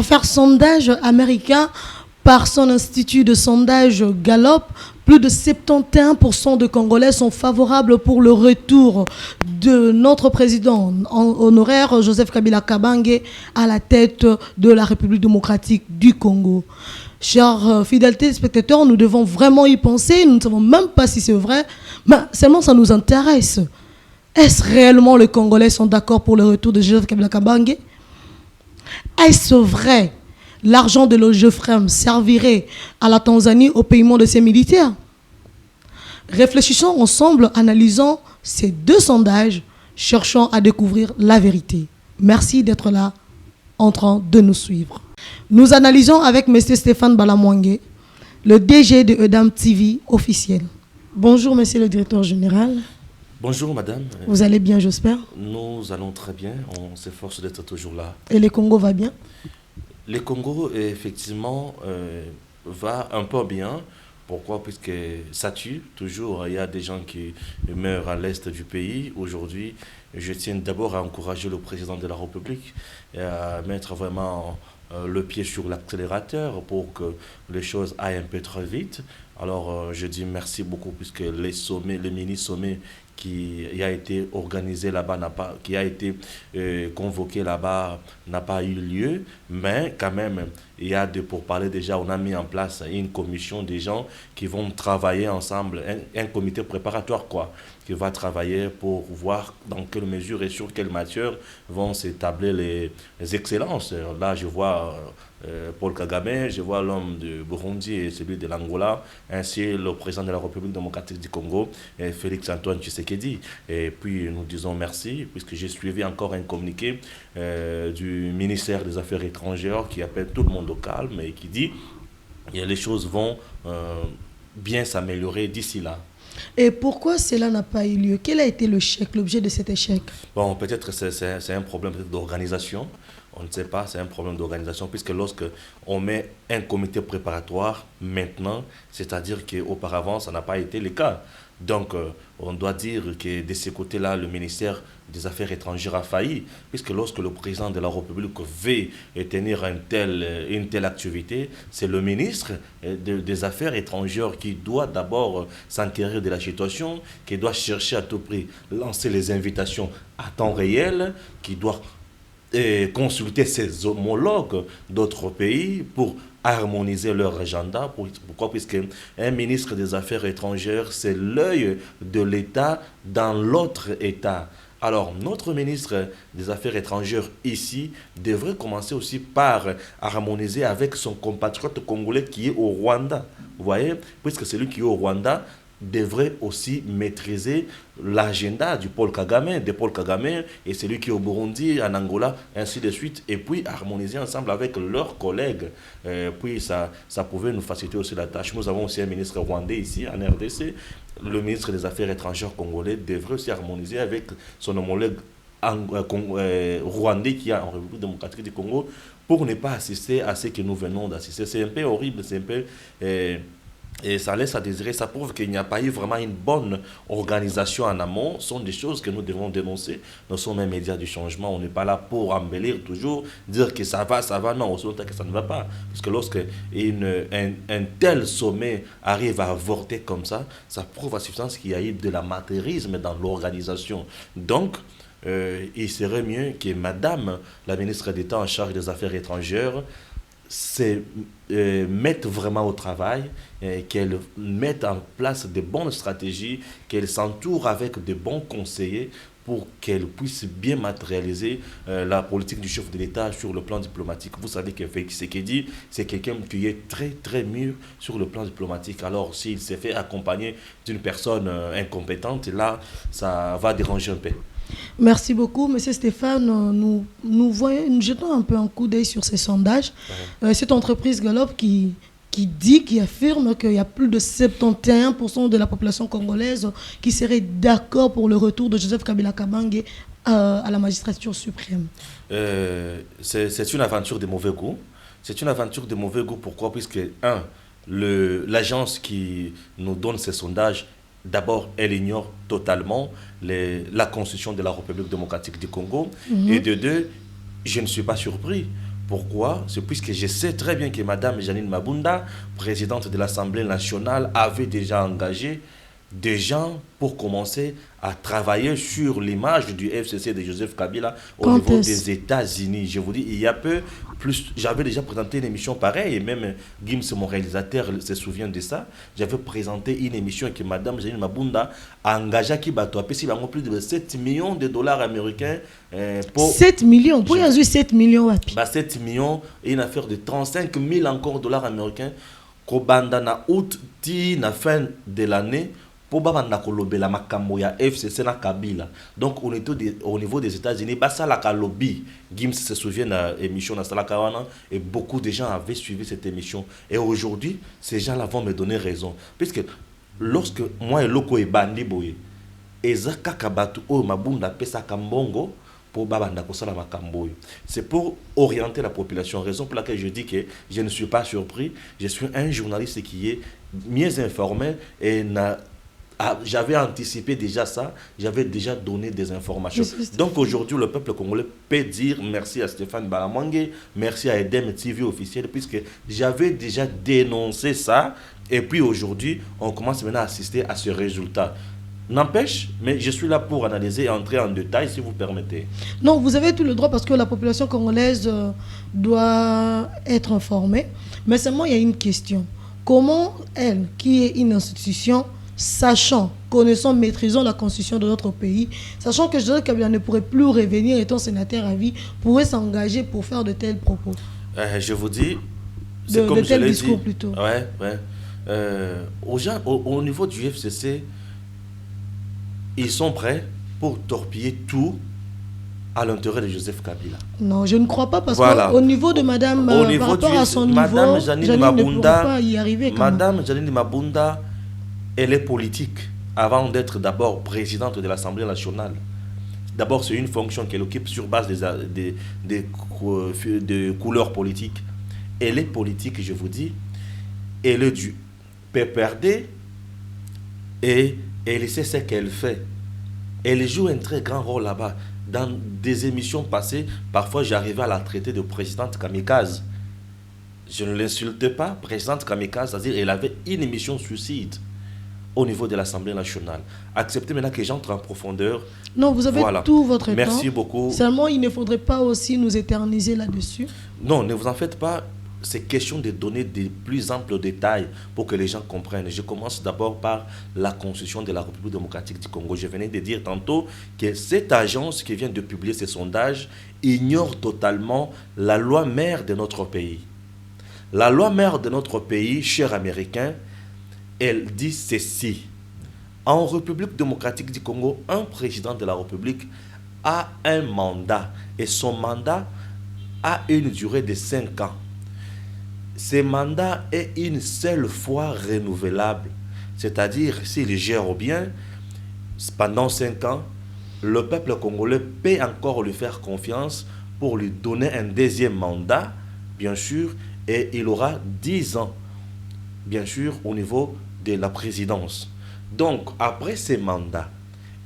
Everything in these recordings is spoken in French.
Enfin, sondage américain par son institut de sondage Gallup, plus de 71% de Congolais sont favorables pour le retour de notre président honoraire Joseph Kabila Kabange à la tête de la République démocratique du Congo. Chers fidèles téléspectateurs, nous devons vraiment y penser. Nous ne savons même pas si c'est vrai, mais seulement ça nous intéresse. Est-ce réellement les Congolais sont d'accord pour le retour de Joseph Kabila Kabange? Est-ce vrai? L'argent de l'OGEFREM servirait à la Tanzanie au paiement de ses militaires? Réfléchissons ensemble, analysons ces deux sondages, cherchant à découvrir la vérité. Merci d'être là, en train de nous suivre. Nous analysons avec M. Stéphane Balamwangé, le DG de EDAM TV officiel. Bonjour, monsieur le directeur général. Bonjour, madame. Vous allez bien, j'espère? Nous allons très bien. On s'efforce d'être toujours là. Et le Congo va bien? Le Congo, effectivement, va un peu bien. Pourquoi? Puisque ça tue toujours. Il y a des gens qui meurent à l'est du pays. Aujourd'hui, je tiens d'abord à encourager le président de la République et à mettre vraiment le pied sur l'accélérateur pour que les choses aillent un peu très vite. Alors, je dis merci beaucoup puisque les sommets, les mini-sommets qui a été organisé là-bas, qui a été convoqué là-bas, n'a pas eu lieu. Mais quand même, il y a pour parler déjà, on a mis en place une commission des gens qui vont travailler ensemble, un comité préparatoire quoi, qui va travailler pour voir dans quelle mesure et sur quelle matière vont s'établir les excellences. Là, je vois Paul Kagame, je vois l'homme de Burundi et celui de l'Angola, ainsi le président de la République démocratique du Congo, Félix Antoine Tshisekedi. Et puis nous disons merci, puisque j'ai suivi encore un communiqué du ministère des Affaires étrangères qui appelle tout le monde au calme et qui dit que les choses vont bien s'améliorer d'ici là. Et pourquoi cela n'a pas eu lieu? Quel a été l'objet de cet échec? Bon, peut-être c'est un problème d'organisation. On ne sait pas, c'est un problème d'organisation, puisque lorsque on met un comité préparatoire maintenant, c'est-à-dire qu'auparavant, ça n'a pas été le cas. Donc, on doit dire que de ce côté-là, le ministère des Affaires étrangères a failli, puisque lorsque le président de la République veut tenir une telle activité, c'est le ministre des Affaires étrangères qui doit d'abord s'enquérir de la situation, qui doit chercher à tout prix lancer les invitations à temps réel, qui doit consulter ses homologues d'autres pays pour harmoniser leur agenda. Pourquoi? Puisque un ministre des Affaires étrangères, c'est l'œil de l'État dans l'autre État. Alors, notre ministre des Affaires étrangères ici devrait commencer aussi par harmoniser avec son compatriote congolais qui est au Rwanda. Vous voyez? Puisque celui qui est au Rwanda devrait aussi maîtriser l'agenda de Paul Kagame et celui qui est au Burundi, en Angola, ainsi de suite, et puis harmoniser ensemble avec leurs collègues. Puis ça pouvait nous faciliter aussi la tâche. Nous avons aussi un ministre rwandais ici, en RDC. Le ministre des Affaires étrangères congolais devrait aussi harmoniser avec son homologue rwandais qui est en République démocratique du Congo pour ne pas assister à ce que nous venons d'assister. C'est un peu horrible, c'est un peu... Et ça laisse à désirer, ça prouve qu'il n'y a pas eu vraiment une bonne organisation en amont. Ce sont des choses que nous devons dénoncer. Nous sommes un média du changement, on n'est pas là pour embellir toujours, dire que ça va, non, aussi longtemps que ça ne va pas. Parce que lorsque un tel sommet arrive à avorter comme ça prouve à suffisance qu'il y a eu de l'amateurisme dans l'organisation. Donc, il serait mieux que Madame la ministre d'État en charge des Affaires étrangères mettre vraiment au travail, qu'elle mette en place de bonnes stratégies, qu'elle s'entoure avec de bons conseillers pour qu'elle puisse bien matérialiser la politique du chef de l'État sur le plan diplomatique. Vous savez que Félix Tshisekedi, c'est quelqu'un qui est très très mûr sur le plan diplomatique. Alors s'il s'est fait accompagner d'une personne incompétente, là, ça va déranger un peu. Merci beaucoup, Monsieur Stéphane. Nous jetons un peu un coup d'œil sur ces sondages. Cette entreprise Gallup qui affirme qu'il y a plus de 71% de la population congolaise qui serait d'accord pour le retour de Joseph Kabila Kabange à la magistrature suprême. C'est une aventure de mauvais goût. C'est une aventure de mauvais goût. Pourquoi? Puisque, l'agence qui nous donne ces sondages, d'abord, elle ignore totalement la constitution de la République démocratique du Congo. Et de deux, je ne suis pas surpris. Pourquoi? C'est puisque je sais très bien que Madame Janine Mabunda, présidente de l'Assemblée nationale, avait déjà engagé des gens pour commencer à travailler sur l'image du FCC de Joseph Kabila au Quand niveau est-ce? des États-Unis. Je vous dis, il y a peu, plus, j'avais déjà présenté une émission pareille, et même Gims, mon réalisateur, se souvient de ça. J'avais présenté une émission que Madame Janine Mabunda a engagé qui a plus de 7 millions de dollars américains pour 7 millions. Pourquoi il y a 7 millions wapi? 7 millions et une affaire de 35 000 encore dollars américains. Kobanda na août, ti na fin de l'année. Pour babanda kolobela makambo ya FCC na Kabila. Donc au niveau des États-Unis, ça la lobby. Gims se souvient de l'émission na Salakawana et beaucoup de gens avaient suivi cette émission. Et aujourd'hui, ces gens-là vont me donner raison. Puisque lorsque moi et Loko et Bandi Boye, ezaka kabatu o mabunda pesa kambongo pour babanda kosala makambo. C'est pour orienter la population. Raison pour laquelle je dis que je ne suis pas surpris. Je suis un journaliste qui est mieux informé et j'avais anticipé déjà ça, j'avais déjà donné des informations. Donc aujourd'hui, le peuple congolais peut dire merci à Stéphane Balamangé, merci à Edem TV officiel, puisque j'avais déjà dénoncé ça. Et puis aujourd'hui, on commence maintenant à assister à ce résultat. N'empêche, mais je suis là pour analyser et entrer en détail, si vous permettez. Non, vous avez tout le droit parce que la population congolaise doit être informée. Mais seulement, il y a une question. Comment elle, qui est une institution, sachant, connaissant, maîtrisant la constitution de notre pays, sachant que Joseph Kabila ne pourrait plus revenir étant sénateur à vie, pourrait s'engager pour faire de tels propos? Je vous dis, c'est comme de je l'ai dit. Discours plutôt. Ouais. Aux gens, au niveau du FCC, ils sont prêts pour torpiller tout à l'intérêt de Joseph Kabila. Non, je ne crois pas parce qu'au niveau de Madame, par rapport à son Madame niveau, Janine Janine Mabunda, ne pourrait pas y arriver. Madame Janine Mabunda, elle est politique avant d'être d'abord présidente de l'Assemblée nationale. D'abord, c'est une fonction qu'elle occupe sur base de couleurs politiques. Elle est politique, je vous dis. Elle est du PPRD et elle sait ce qu'elle fait. Elle joue un très grand rôle là-bas. Dans des émissions passées, parfois j'arrivais à la traiter de présidente kamikaze. Je ne l'insultais pas, présidente kamikaze, c'est-à-dire qu'elle avait une émission suicide au niveau de l'Assemblée nationale. Acceptez maintenant que j'entre en profondeur. Non, vous avez tout votre temps. Merci beaucoup. Seulement, il ne faudrait pas aussi nous éterniser là-dessus. Non, ne vous en faites pas. C'est question de donner des plus amples détails pour que les gens comprennent. Je commence d'abord par la Constitution de la République démocratique du Congo. Je venais de dire tantôt que cette agence qui vient de publier ces sondages ignore totalement la loi mère de notre pays. La loi mère de notre pays, chers Américains, elle dit ceci. En République démocratique du Congo, un président de la République a un mandat et son mandat a une durée de 5 ans. Ce mandat est une seule fois renouvelable. C'est-à-dire, s'il gère bien, pendant 5 ans, le peuple congolais peut encore lui faire confiance pour lui donner un deuxième mandat, bien sûr, et il aura 10 ans, bien sûr, au niveau de la présidence. Donc, après ces mandats,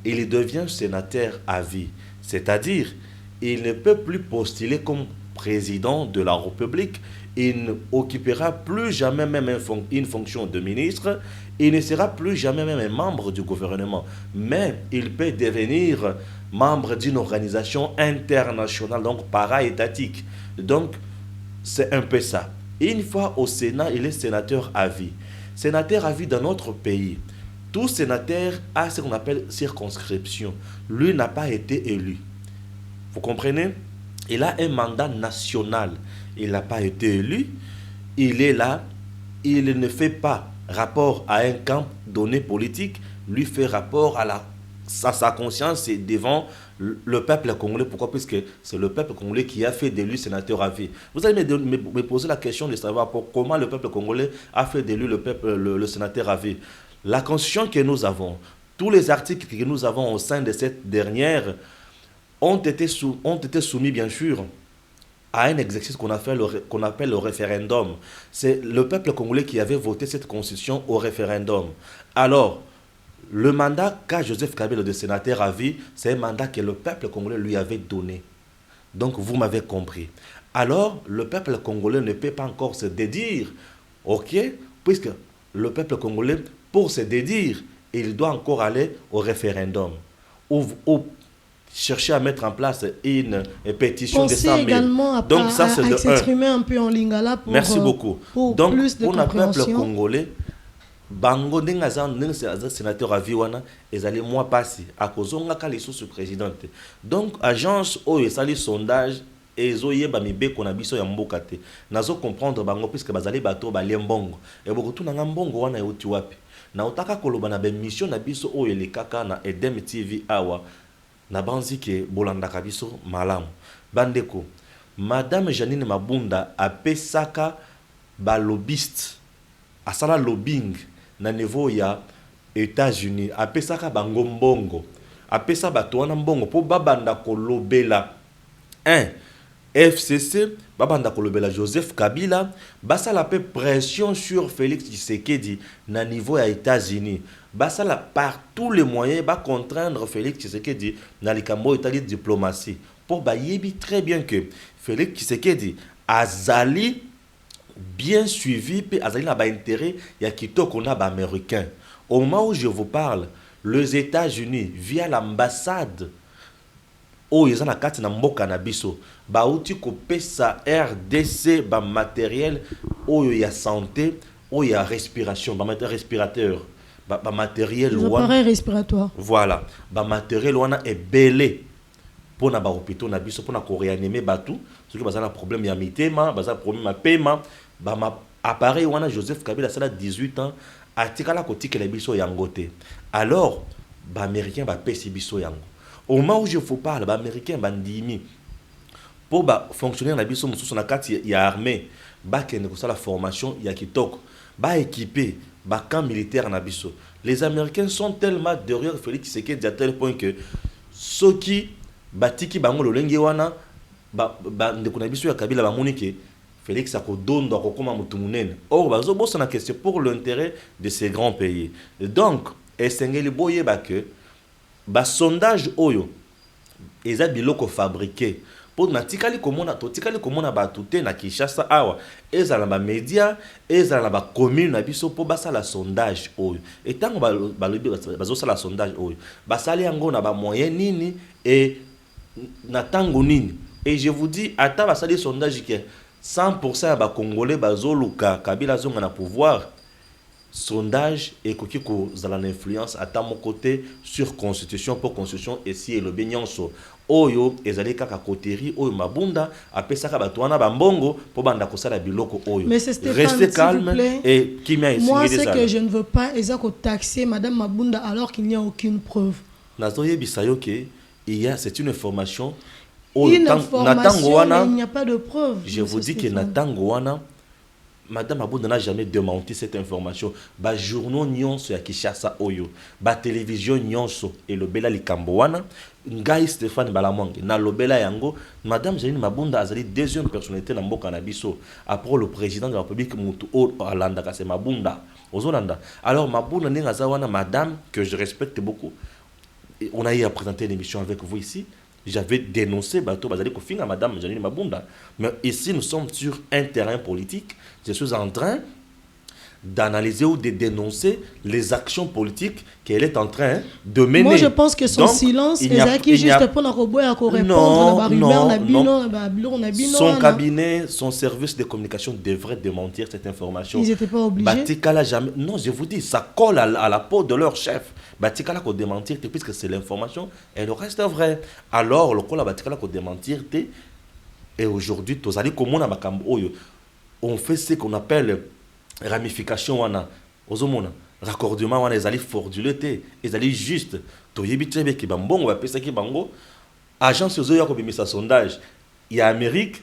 il devient sénateur à vie. C'est-à-dire, il ne peut plus postuler comme président de la République. Il n'occupera plus jamais même une fonction de ministre. Il ne sera plus jamais même un membre du gouvernement. Mais il peut devenir membre d'une organisation internationale, donc para-étatique. Donc, c'est un peu ça. Une fois au Sénat, il est sénateur à vie. Sénateur à vie dans notre pays. Tout sénateur a ce qu'on appelle circonscription. Lui n'a pas été élu. Vous comprenez? Il a un mandat national. Il n'a pas été élu. Il est là. Il ne fait pas rapport à un camp donné politique. Lui fait rapport à sa conscience et devant le peuple congolais. Pourquoi? Puisque c'est le peuple congolais qui a fait de lui sénateur à vie. Vous allez me poser la question de savoir comment le peuple congolais a fait de lui le sénateur à vie. La constitution que nous avons, tous les articles que nous avons au sein de cette dernière ont été soumis, bien sûr, à un exercice qu'on appelle le référendum. C'est le peuple congolais qui avait voté cette constitution au référendum. Alors, le mandat qu'a Joseph Kabila de sénateur à vie, c'est un mandat que le peuple congolais lui avait donné. Donc, vous m'avez compris. alors le peuple congolais ne peut pas encore se dédire, ok, puisque le peuple congolais, pour se dédire, il doit encore aller au référendum, ou chercher à mettre en place une pétition de 100 000. Également Donc ça c'est à s'exprimer un peu en lingala pour, merci beaucoup. Pour donc plus de pour le peuple compréhension. congolais, bango ndenge sénateur à viwana ezali moi passi à kozonga ka lisusu présidente. Donc agence oyo esali sondage ezoyeba mibeko na biso ya mboka te. Nazo comprendre bango puisque bazali bato balie mbongo. Et bokutu na mbongo wana euti wapi. Na otaka koloba na mission na biso oyo elekaka na Edem TV awa na banzi ke bolandaka biso malamu. Bandeko, Madame Janine Mabunda apesaka ba lobbyiste asala lobbying na niveau ya États-Unis, apesaka bango mbongo, apesa bato wana mbongo po babanda kolobela FCC, babanda kolobela Joseph Kabila, basala pe pression sur Félix Tshisekedi na niveau ya États-Unis, basala par tous les moyens ba contraindre Félix Tshisekedi na likambo itali diplomatie pour bayebi très bien que Félix Tshisekedi azali bien suivi, puis azali na ba intérêt ya kitoko na ba américain. Au moment où je vous parle, les États-Unis via l'ambassade o yeza na kati na mboka na biso ba uti ko pesa RDC ba matériel oyo ya santé, oyo ya respiration, ba matériel respirateur, ba matériel appareil respiratoire. Voilà, ba matériel wana est belé pour na ba hôpitaux na biso pour na ko réanimer batou, ceux qui bazana problème ya mitema, bazana problème ya paiement, ba appareil wana Joseph Kabila sala 18 ans atikala kotike la biso yango te. Alors ba américain ba pesi biso yango. Au moment où je vous parle, les Américains bandimi pour fonctionner na biso mususu na kati ya armée, ba kende ko la formation ya kitoko, ba équiper ba camp militaire na biso. Les Américains sont tellement derrière Félix Tshisekedi à tel point que ceux qui batiki bango lolenge wana ba ndeko na biso ya Kabila ba monike Félix akodondo akokoma mutu munene. Or bazo bossa na question pour l'intérêt de ces grands pays. Et donc esengeli boye ba que ba sondage oyo eza biloko fabriqué pour natikali komona ba tuté na Kinshasa awa ezala ba média ezala ba commune na biso po basala sondage oyo etango balobi bazosala sondage oyo basali yango na ba moyen nini et na tango nini. Et je vous dis ata basali sondage que 100% ya ba congolais bazoluka Kabila zonga na pouvoir, sondage et kokiko zala l'influence à mon côté sur constitution pour constitution et si le benyonso oyo ezali kaka koteri oyo mabunda apesaka batwana bambongo po banda kosala biloko oyo. Mais c'est Stéphane, restez calme et qui m'a essayé. Moi c'est que je ne veux pas ezako taxer madame Mabunda alors qu'il n'y a aucune preuve. Nazoye bisayo que c'est une information. Une information, mais il n'y a pas de preuve. Je vous dis que Natangoana, Madame Mabunda n'a jamais démenti cette information. Ba journaux nyonso ya Kinshasa oyo, ba télévision nyonso et le bela likamboana, ngai Stéphane Balamonge na lobela yango, Madame Janine Mabunda azali deuxième personnalité na mboka na biso après le président de la République mutu o Alanda ka c'est Mabunda. Ozolanda. Alors Mabunda ninga zawana madame que je respecte beaucoup. Et on a eu à présenter l'émission avec vous ici. J'avais dénoncé Bato Bazali Kofinga, Madame Janine Mabunda. Mais ici, nous sommes sur un terrain politique. Je suis en train d'analyser ou de dénoncer les actions politiques qu'elle est en train de mener. Moi, je pense que son silence est qui juste pour répondre son cabinet, son service de communication devrait démentir cette information. Ils n'étaient pas obligés. Jamais... Non, je vous dis, ça colle à la peau de leur chef. Batikala ko démentir, puisque c'est l'information, elle reste vraie. Alors, le col à Batikala ko démentir, et aujourd'hui, on fait ce qu'on appelle ramification wana ozomona raccordement wana ezali frauduleux te ezali juste toyebi très bien ki bambongo ba pesa ki bango agence ozo ya ko bimisa sondage ya Amérique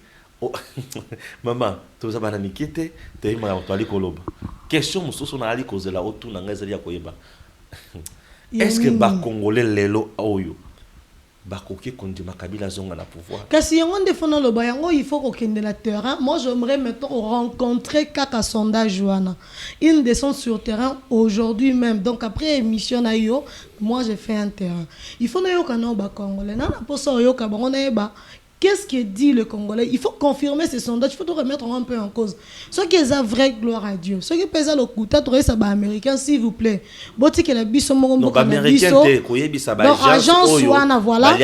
maman toza bana mikete te ma to ali koloba question mususu na ali kozela otu na ngazali ya koyeba est-ce que ba congolais lelo oyo bakoki kondima Kabila zonga na pouvoir. Kasi yango ndefona lo bayango il faut kokende la terrain. Moi j'aimerais maintenant rencontrer kaka sondage wana. Ils descendent sur terrain aujourd'hui même. Donc après émission na yo, moi j'ai fait un terrain. Il faut na yo kana ba congolais. Na poso yo ka bango na ba Qu'est-ce que dit le Congolais? Il faut confirmer ces sondages, il faut tout remettre un peu en cause. Ce qui est vrai, gloire à Dieu. Ce qui pèse à l'okuta, trouver ça américain, s'il vous plaît. Boti que la biso mongo donc américain donc agence wana voilà.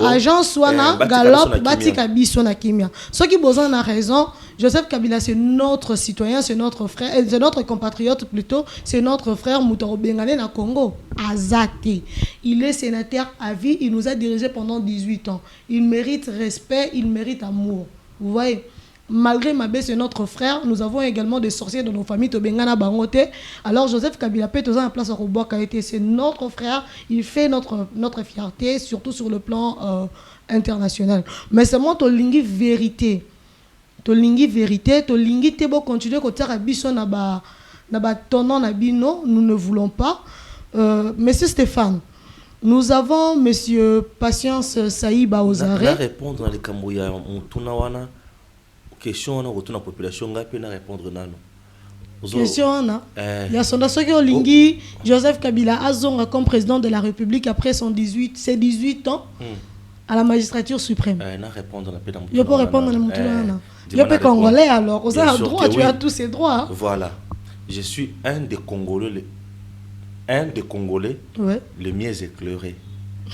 Agence wana Gallup bati ka biso na kimia. Ce qui besoin a raison. Joseph Kabila, c'est notre citoyen, c'est notre frère, c'est notre compatriote plutôt, c'est notre frère Moutoro Bengale na Congo. Azate. Il est sénateur à vie, il nous a dirigé pendant 18 ans. Il mérite respect, il mérite amour. Vous voyez, malgré Mabé, c'est notre frère, nous avons également des sorciers de nos familles, Tobengana Bangote. Alors Joseph Kabila peut en place à Roboak a été, c'est notre frère, il fait notre fierté, surtout sur le plan international. Mais c'est moi, Tolingi vérité. Tolingi vérité, Tolingi Tebo continuer à faire biso na ba tonon na bino, nous ne voulons pas. Monsieur Stéphane, nous avons Monsieur Patience Saïba Ozare. Na répondre à les Kamboya, on tourne wana question on retourne la population ngapi na répondre nano. Question ana. Il y a son soki Olingi Joseph Kabila azonga comme président de la République après ses 18 ans. À la magistrature suprême. Je peux répondre à la je peux congolais alors. Vous avez droit, tu as tous ces droits. Voilà. Je suis un des Congolais ouais. Les mieux éclairés.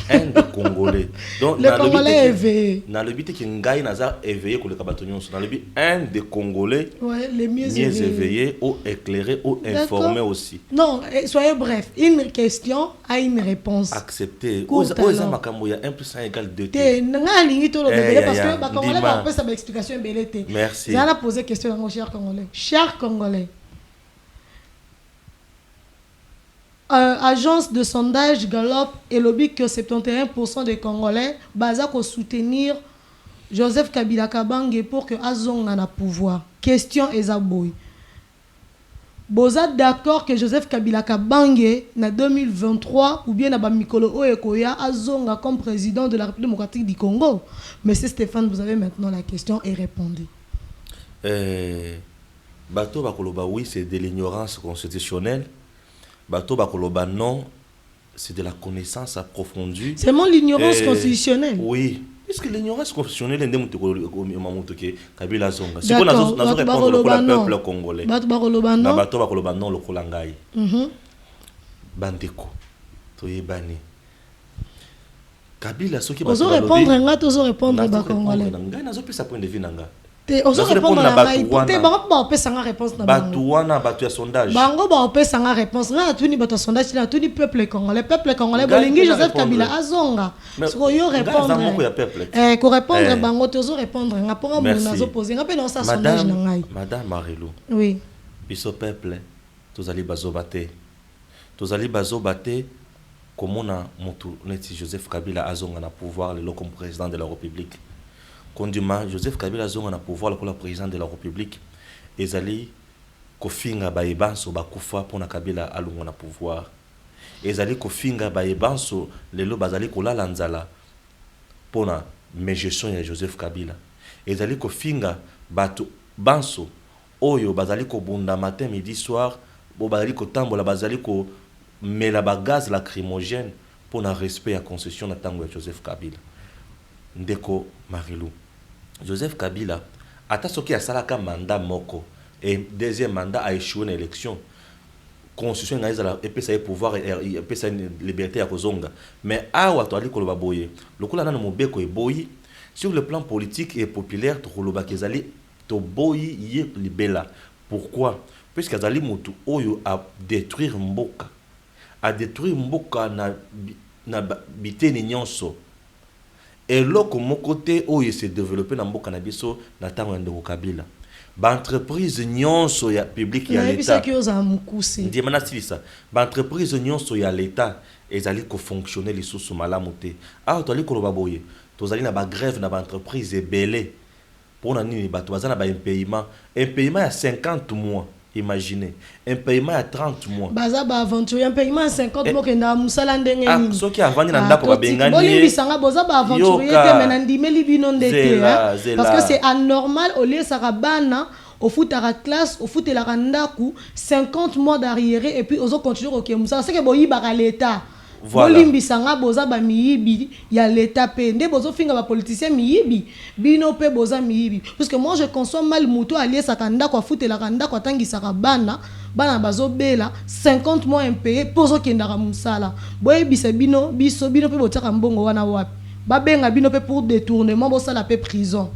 Un des Congolais. Donc, le Congolais éveillé. Dans le but que Ngaï Nazar éveillé pour le Kabatonyon. Dans le but un des Congolais ouais, les mieux éveillés ou éclairés ou informés aussi. Non, soyez bref. Une question a une réponse. Acceptez. Où est-ce que 1 plus 1 égale 2 parce que les Congolais vont faire sa explication. Merci. J'ai à poser question à mon cher Congolais. Cher Congolais. Agence de sondage Gallup et lobby que 71% des Congolais basent à soutenir Joseph Kabila Kabange pour que Azonga na pouvoir. Question Ezaboui. Vous êtes d'accord que Joseph Kabila Kabange na 2023 ou bien na Bamikolo Oekoya Azonga comme président de la République démocratique du Congo? Monsieur Stéphane, vous avez maintenant la question et répondez. Bato Bakoloba, oui, c'est de l'ignorance constitutionnelle. Bato Bakoloba, non, c'est de la connaissance approfondie. C'est mon l'ignorance constitutionnelle. Oui. Est-ce que l'ignorance constitutionnelle est de Kabila Zonga? C'est qu'on a répondre pour le peuple congolais. Bato Bakoloba, non. Bato Bakoloba, non, le Kolangai. Bandeko. Toyebani. Kabila, ce qui va répondre, on répondre, Bakongolais. Nanga, n'a pas sa point de vue, Nanga. On répondre à la réponse. Bango ba sa réponse na bango. Batuana batu ya sondage. Bango ba sa réponse. Na tuni batu sondage na tuni peuple congolais bolingi Joseph Kabila azonga. So yo répondre. Ko répondre bango tozo répondre nga ponga mo nazo poser nga pe na sa sondage na ngai. Madame Marilou. Oui. Biso peuple tozali bazobate. Tozali bazobate komona mutu neti Joseph Kabila azonga na pouvoir le comme président de la République. Kondima Joseph Kabila zonga na pouvoir le président de la République ezali kofinga baebanso bakufa pona Kabila alunga na pouvoir ezali kofinga baebanso lelo bazali kolala nzala pona gestion ya Joseph Kabila ezali kofinga bato banso oyo bazali kobunda matin midi soir bo bazali kotambola bazali ko mela ba gaz lacrymogène pona respect ya concession na tango ya Joseph Kabila ndeko Marilou. Joseph Kabila ata soki asalaka mandat moko et deuxième mandat a échoué dans l'élection. Constitution na ezala epesa pouvoir epesa liberté ya kozonga mais awa to ali koloba boye lokola nana mobeko e boyi sur le plan politique et populaire to koloba kezali to boyi ye libela. Pourquoi? Puisque azali mutu oyo a détruire mboka na biteni nyonso. Et loko mokote oyo s'est développé dans mboka na biso na tango ndeko Kabila. Ba entreprise nyonso ya public ya l'état. Ndi mana silisa. Ba entreprise nyonso ya l'état ezali ko fonctionner lisusu malamu te. Ah to ali ko loba boye. Tozali na ba grève na ba entreprise ebele. Pona nini bato bazana ba impayement ya 50 mois. Imaginez, un paiement à 30 mois. Baza ba aventure, un paiement à 50 mois kenda musala ndenge nini. Ah, soki avandi na ndako ba bengani. Bolimbi sanga boza ba aventure te menandi meli bino ndete. Parce que c'est anormal au lieu sarabana au foot à la classe, au foot et la randaku 50 mois d'arriéré et puis ozo continuer au musala. C'est que boyi ba l'état. Voilà. bolimbisanga boza ba miyibi ya l'état pe nde bozo finga ba politicien miyibi bino pe boza miyibi parce que moi je conçois mal muto allié sakanda kwa futela kanda kwa tangisaka bana bazo bela 50 mois impayé pozo kendaka musala boyebisa bino biso bino pe botiaka mbongo wana wapi babenga bino pe pour détournement bosala pe prison.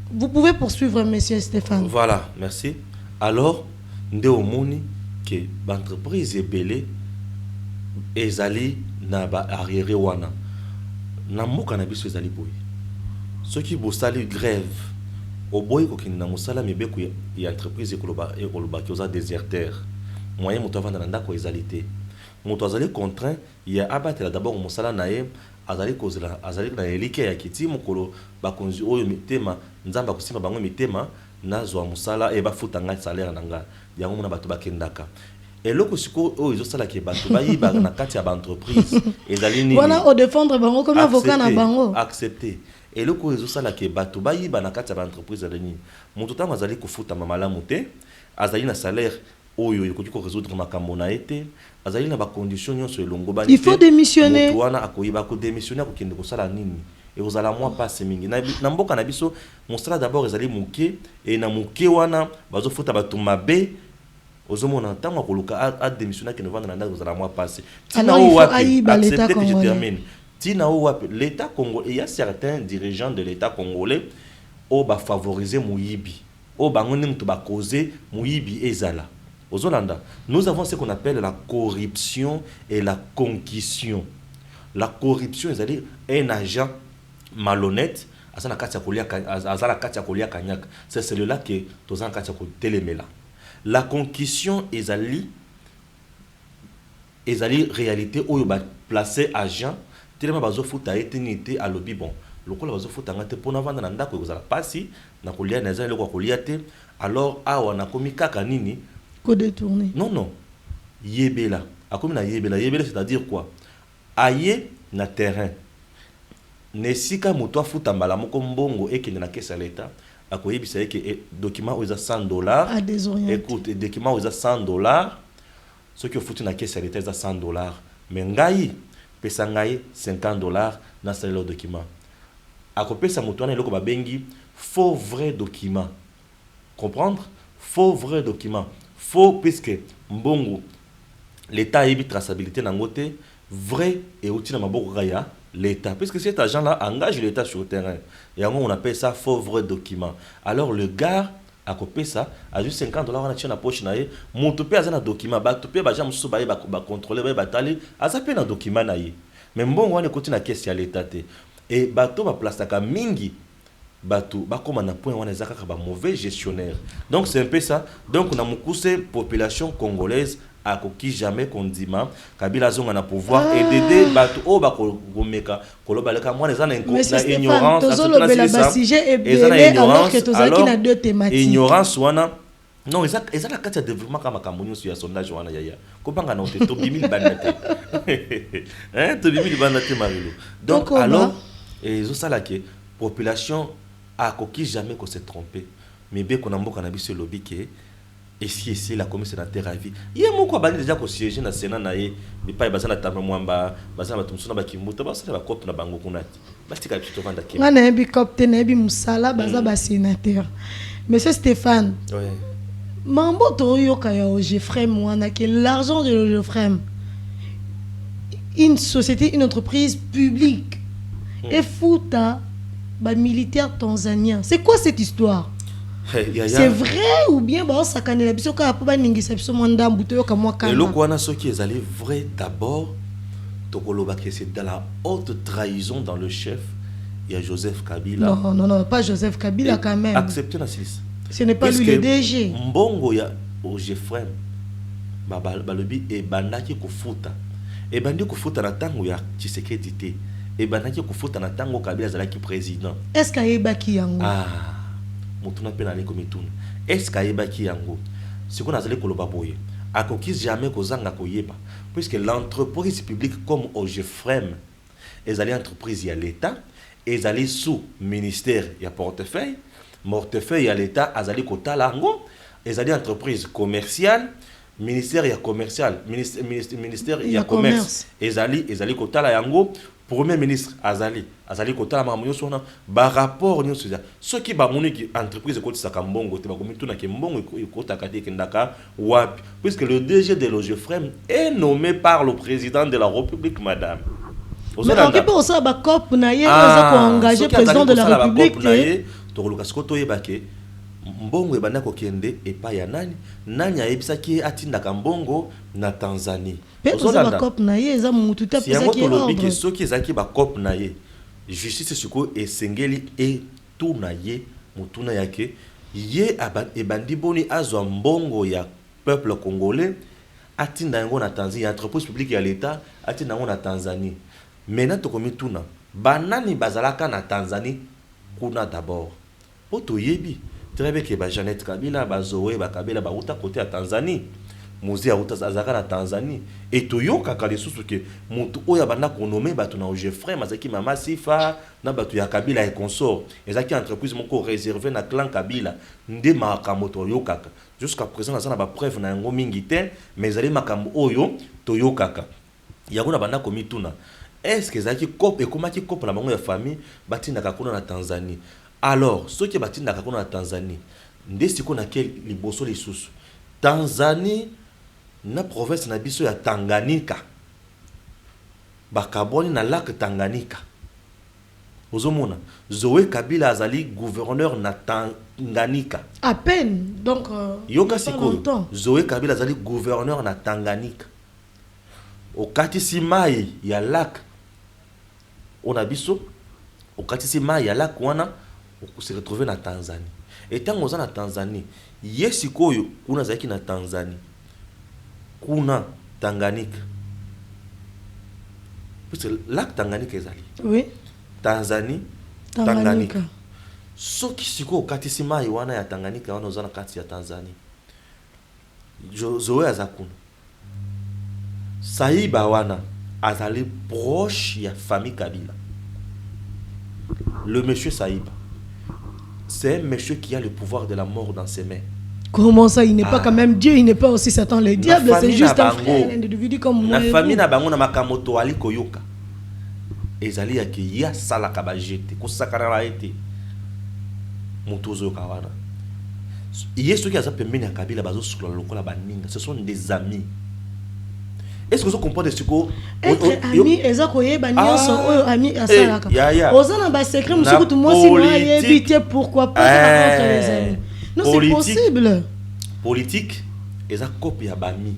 Vous pouvez poursuivre, monsieur Stéphane. Voilà, merci. Alors, nde omoni que l'entreprise est belée ezali na ba arriéré wana. Na mboka na biso ezali boy. Ceux qui bosali grève au boy ko kinna musala mebeko ya entreprise ekoloba ki oza déserteur. Moyen moto avanda na ndako ezalité. Moto azali contraint ya abatela d'abord musala na ye azali kozela azali na elike ya kiti mokolo bakonzi oyo mitema nzamba kosimba bango mitema nazwa musala e bafuta nga salaire na nga yango mona bato bakendaka eloko siko oyo ezosala ke bato bayiba na kati ya ba entreprise ezali nini wana o défendre bango comme avocat na bango accepter eloko ezosala ke bato bayiba na kati ya ba entreprise ezali nini moto tango azali kofuta malamu te azali na salaire oyo ekoki ko résoudre makambo na ete azali na ba condition nyonso elongo ba il faut démissionner moto wana akoyiba ko démissionner ko kende kosala nini et vous allez moi pas mingi na mboka na biso mosala d'abord ezali muke et na muke wana bazo futa bato mabe ozomona ntango akoluka a démissionner ke novanda na ndako vous allez moi passer alors il faut aïba l'état congolais tina o wapi l'état congolais il y a certains dirigeants de l'état congolais o ba favoriser muyibi o bango ni mutu ba causer muyibi ezala Ozolanda, nous avons ce qu'on appelle la corruption et la concussion. La corruption, c'est-à-dire un agent malhonnête, c'est celui-là qui est dans télémela. La concussion, c'est réalité où il va placer agent, tellement bazo futa éternité à l'obi bon. Lokola bazo futa ngate pona vanda na ndako ezala pasi na kolia na ezala ko kolia te alors awa na komika kanini détourner. Non. Yebela. Akomi na yebela. Yebela, c'est-à-dire quoi? Aye na terrain. Nesika muto futa mbala moko mbongo ekende na caisse à l'état. Akoyebisa que document oza $100. À désorienter. Écoute, document oza $100. Ce qui futu na caisse à l'état est $100. Mais ngai pesa ngai $50 na salaire document. Akopesa muto na eloko babengi faux vrai document. Comprendre? Faux vrai document. Faux puisque mbongo l'état a eu traçabilité nangote vrai et outil na maboko raya l'état puisque cet agent là engage l'état sur le terrain et on appelle ça faux vrai document. Alors le gars a copié ça a juste $50 na tient na poche na ye moto pe azana document ba to pe ba jam so ba contrôler ba tali azape na document na ye mais mbongo wana côté na caisse ya l'état te et bato ba place ka mingi bato bakoma na point wana ezaka ba mauvais gestionnaire. Donc c'est un peu ça. Donc on a mukuse population congolaise a koki jamais kondima Kabila zonga na pouvoir et d'aider bato o ba komeka koloba leka moi les ana ignorance alors que tozaki na deux thématiques ignorance wana non eza la carte de développement kama kamunyo sur sondage wana yaya kobanga na to bimili banate hein to bimili banate marilo. Donc alors et ça là que population a coquille jamais qu'on s'est trompé mais bien qu'on a mboka na biso lobby que et si la commission sénateur à vie il y a mon quoi déjà ko siéger na sénat na ye mais pas bazana tamba mwamba bazana batumsuna bakimuta basala ba cop na bango kunati batika plutôt vanda ke wana bi cop te na bi musala baza ba sénateur. Monsieur Stéphane, oui mambo to yoka ya Ogefrem wana que l'argent de Ogefrem une société une entreprise publique et fouta bah, militaire tanzanien. C'est quoi cette histoire? C'est vrai ou bien bah ça kanela biso ka po ba ningisa biso mwanda mbuto yo ka mwa kana. Et le kwana ce qui est allé vrai d'abord tokoloba que c'est dans la haute trahison dans le chef il y a Joseph Kabila. Non, pas Joseph Kabila et quand même. Acceptez la silice. Ce n'est pas lui le DG. Mbongo ya Ogefrem balobi e bandaki kofuta. E bandi kofuta na tango ya Tshisekedi te. Et banaki kufuta na tango Kabila zalaki président. Est-ce qu'ayebaki yango? Ah, mutuna pe na leko mituna. Est-ce qu'ayebaki yango? Ce qu'on a zalé koloba boye. Akoki jamais kozanga koyeba puisque l'entreprise publique comme Ogefrem ezali entreprise ya l'état ezali sous ministère ya portefeuille ya l'état azali kotala ngo ezali entreprise commerciale ministère ya commercial ministère Il y ya a commerce ezali kotala yango premier ministre azali kotala makambo nyonso wana ba rapport nyonso eza soki bamoni ki entreprise ekotisaka mbongo te bakomi tuna ke mbongo ekotaka te ekendaka wapi puisque le DG de l'OGEFREM est nommé par le président de la République, madame. Mais on peut aussi avoir COP na ye engager président de la République to lukasko to yebake mbongo ebanda kokende epa ya nani ayebisaki atindaka mbongo na Tanzanie. Ozolanda ba COP na ye eza mutu ta pesa ki ordre soki ezaki ba COP na ye justice siko esengeli e tout na ye mutuna yake ye ebandi boni azwa mbongo ya peuple congolais atinda yango na Tanzanie, entreprise publique ya l'État atinda yango na Tanzanie. Maintenant tokomi tuna banani bazalaka na Tanzanie kuna d'abord poto yebi très bien que ba Jeannette Kabila ba Zoé ba Kabila ba uta côté à Tanzanie muzi ya uta azaka na Tanzanie et toyoka kale susu ke mutu oya banda konomé batu na OGEFREM mazaki mama Sifa na batu ya Kabila et consort ezaki entreprise moko réservé na clan Kabila nde makambo toyokaka jusqu'à présent na ba preuve na yango mingi te mais ezali makambo oyo toyokaka yango na banda komituna. Est-ce que ezaki cop et comment qui cop na bango ya famille batindaka kuna na Tanzanie? Alors ceux qui batindaka kuna na Tanzanie nde siko na quel liboso lisusu Tanzanie na province na biso ya Tanganyika bakaboni na lac Tanganyika ozomona Zoé Kabila azali gouverneur na Tanganyika à peine donc yoka siko Zoé Kabila azali gouverneur na Tanganyika okatisi mai ya lac on a biso okatisi mai ya lac wana se retrouver na Tanzanie et tant oza na Tanzanie yesikoyo kuna zaki na Tanzanie kuna Tanganyika parce que lac Tanganyika ezali oui Tanzanie Tanganyika soki siko okatisi mai wana ya Tanganyika wana oza na kati ya Tanzanie Zoé azakuna Saïba wana azali proche ya famille Kabila. Le monsieur Saïba, c'est un monsieur qui a le pouvoir de la mort dans ses mains. Comment ça, il n'est pas quand même Dieu, il n'est pas aussi Satan le diable, c'est juste un frère, un individu comme moi. La famille na bango na makamoto ali koyoka. Ezali ya ki ya sala kabajete, kusakara la ete. Mutozo kawana. Yesu qui a pembeni ya Kabila bazo sukula lokola baninga, ce sont des amis. Est-ce que vous comprenez ce que être ami ezako yeba nyonso oyo ami asalaka ozana ba secret musuku tout moi si moi éviter pourquoi pas entre les amis non c'est possible politique eza copie ya bami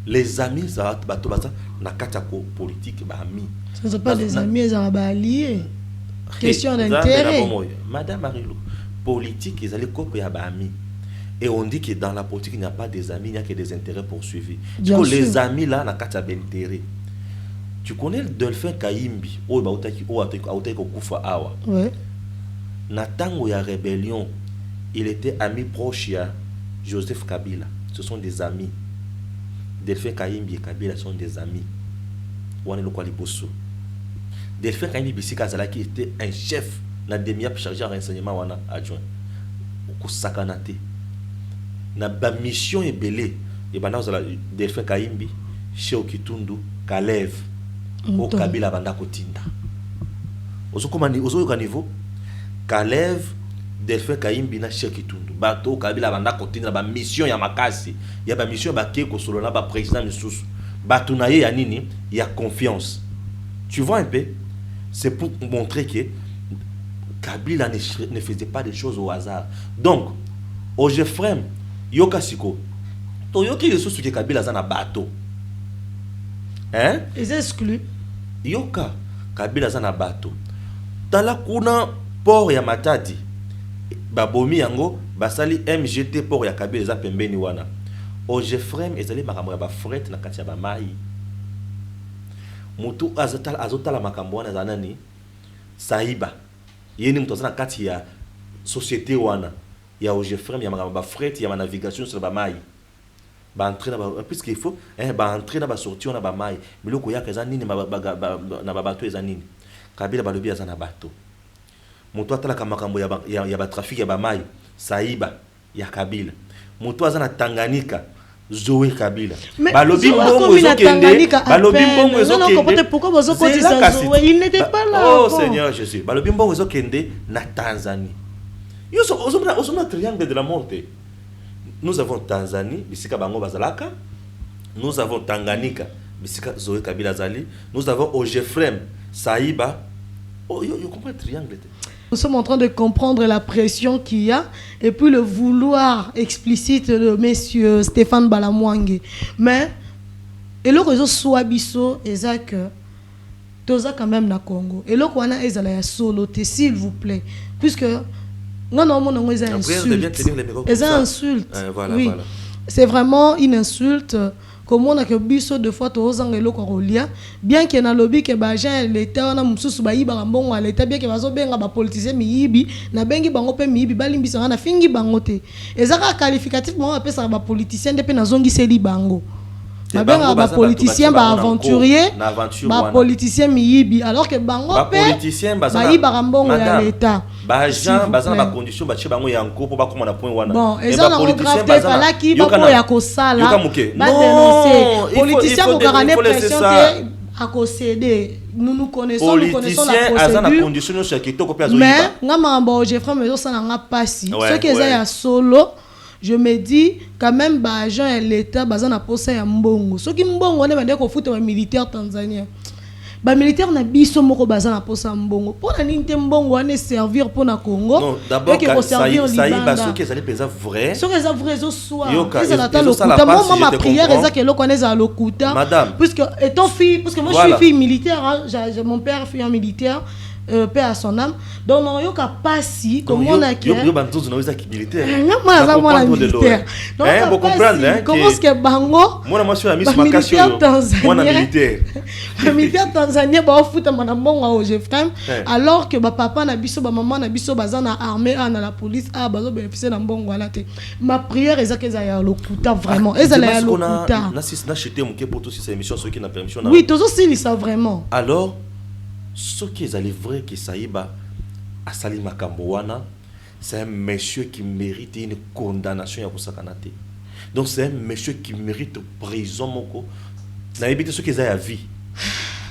les amis ça bato basa na kata ko politique ba ami ce ne sont pas des amis ezala ba alliés question d'intérêt madame Marilo politique ezali copie ya ba ami. Et on dit que dans la politique, il n'y a pas des amis, il n'y a que des intérêts poursuivis. Du coup, les amis là, n'a qu'à intérêt. Tu connais le Delphin Kayimbi, ouais. Natango ya rébellion, il était ami proche à Joseph Kabila. Ce sont des amis. Delphin Kayimbi et Kabila sont des amis. Delphin Kayimbi Bissika Zalaki était un chef, na demi-ap chargé à renseignement wana adjoint. Sakanate. Na ba mission ebele et bana ozala Delphin Kayimbi chez Okitundu Kalev au Kabila banda kotinda ozo komani ozo ka niveau Kalev Delphin Kayimbi na chez Okitundu bato Kabila banda kotinda ba mission ya makasi ya ba mission ba ke ko solo na ba président misusu bato na ye ya nini ya confiance. Tu vois un peu, c'est pour montrer que Kabila ne faisait pas des choses au hasard. Donc OGEFREM yoka siko to yoki les sous que Kabila za na bateau hein ils excluent yoka Kabila za na bateau tala kuna port ya Matadi babomi yango basali MGT port ya Kabila za pembeni wana OGEFREM ezali makambo ya ba fret na kati ya ba mai mutu azotala makambo wana za nani Saïba yeni mutu za na kati ya société wana ya OGEFREM ya ba fret ya navigation sur ba mai ba entrer na ba puisqu'il faut ba entrer na ba sortir na ba mai biloko ya kaza nini na ba bateau eza nini Kabila balobi aza na bateau mutu atala ka makambo ya ba trafic ya ba mai Saïba ya Kabila mutu aza na Tanganyika Zoé Kabila. Mais Balobi Zoé Mbongo comme il a ezokende, Tanganyika à Balobi peine. Mbongo Non, non, ezokende. pourquoi vous avez Zela ça, Kassi. Zoé? Il n'était pas là. Oh avant. Seigneur Jésus. Balobi Mbongo ezokende na Tanzanie. Yo so ozomna triangle de la montée. Nous avons Tanzanie, bisika bango bazalaka. Nous avons Tanganyika, bisika Zoé Kabila zali. Nous avons Ojefrem, Saïba. Oh, yo comprends le triangle. Nous sommes en train de comprendre la pression qu'il y a et puis le vouloir explicite de monsieur Stéphane Balamwange. Mais, et le réseau Swabiso, et ça que, toza quand même na Congo. Et le Kwana est à solo, s'il vous plaît. Puisque, non, non, non, ils insultent. Ils insultent. Oui. Voilà. C'est vraiment une insulte. Comme on a que biso de fois tozanga eloko rolia bien que na lobby que ba gens l'état na mususu ba yiba mbongo l'état bien que bazo benga ba politicien miyibi na bengi bango pe miyibi balimbisa na fingi bango te ezaka qualificatif mo apesa ba politicien de pe na zongi seli bango na benga ba politicien ba aventurier ba politicien miyibi alors que bango pe politicien ba yiba mbongo ya l'état ba gens bazana ba condition ba bango yanko po ba koma na point wana bon et ça na grave te fala ki ba po ya kosala ba dénoncer politicien ko garaner pression te à concéder nous connaissons la procédure mais ngama mbo Jeffrey mezo sana nga pasi ce qui est ya solo je me dis quand même ba agent et l'état bazana posa ya mbongo soki mbongo ne bande ko futa ba militaire tanzanien ba militaire na biso moko bazana posa mbongo pona ninte mbongo ane servir pona Congo non d'abord ça y ba ceux qui allaient penser vrai ceux qui vrai zo soir ils allaient le kuta moi ma prière est ça que le connaît à le kuta puisque étant fille parce que moi je suis fille militaire hein, mon père fille militaire paix à son âme donc non yo ka pasi comme on a qui yo bantuzu na weza militaire moi ça moi militaire donc vous comprendre hein comment est-ce que bango moi je suis ami makasio moi na militaire militaire tanzanien ba futa mana mbongo au Jefrem alors que ba papa na biso ba maman na biso bazana armée na la police bazo bénéficier na mbongo wala te ma prière est ça que ça ya lokuta vraiment et ça ya lokuta na chité muke pour tous ces émissions ceux qui na permission oui tous aussi ça vraiment alors ce qui est vrai que Saïba a sali Makamboana, c'est un monsieur qui mérite une condamnation à Kusakanate. Donc c'est un monsieur qui mérite prison moko. N'a évité ce qu'ils a à vie.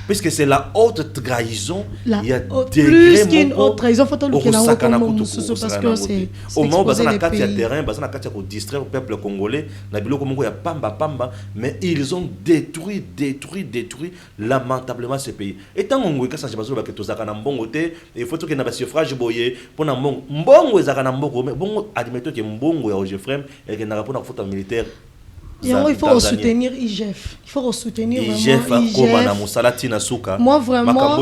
Puisque c'est la haute trahison, il y a plus qu'une haute trahison, faut le parce que c'est au moment où il y a terrain, il y a distraire le peuple congolais, il y a pamba, mais ils ont détruit lamentablement ce pays. Et tant qu'on a ça, je pense que tout ça a bon côté, il faut qu'il y ait un suffrage boyé pour un bon mais bon admettons que bon est au Jefrem et qu'il n'y a pas de faute militaire. Il faut soutenir IGF. Il faut soutenir IGF. Moi vraiment.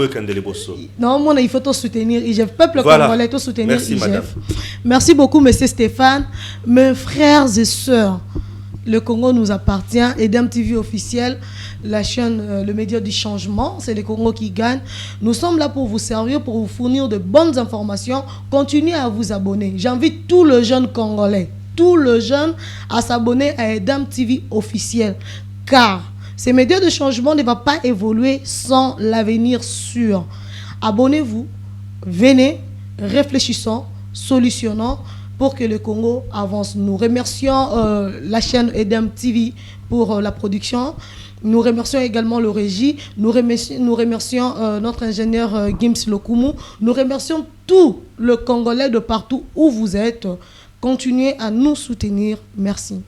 Non, moi il faut soutenir IGF. Peuple congolais, il faut soutenir IGF. Merci beaucoup, Monsieur Stéphane. Mes frères et sœurs, le Congo nous appartient. Edem TV officiel, la chaîne, le média du changement, c'est le Congo qui gagne. Nous sommes là pour vous servir, pour vous fournir de bonnes informations. Continuez à vous abonner. J'invite tous les jeunes Congolais, tout le jeune à s'abonner à Edem TV officiel, car ces médias de changement ne vont pas évoluer sans l'avenir sûr. Abonnez-vous, venez, réfléchissons, solutionnons pour que le Congo avance. Nous remercions la chaîne Edem TV pour la production. Nous remercions également le régie. Nous remercions notre ingénieur Gims Lokumu. Nous remercions tous les Congolais de partout où vous êtes. Continuez à nous soutenir. Merci.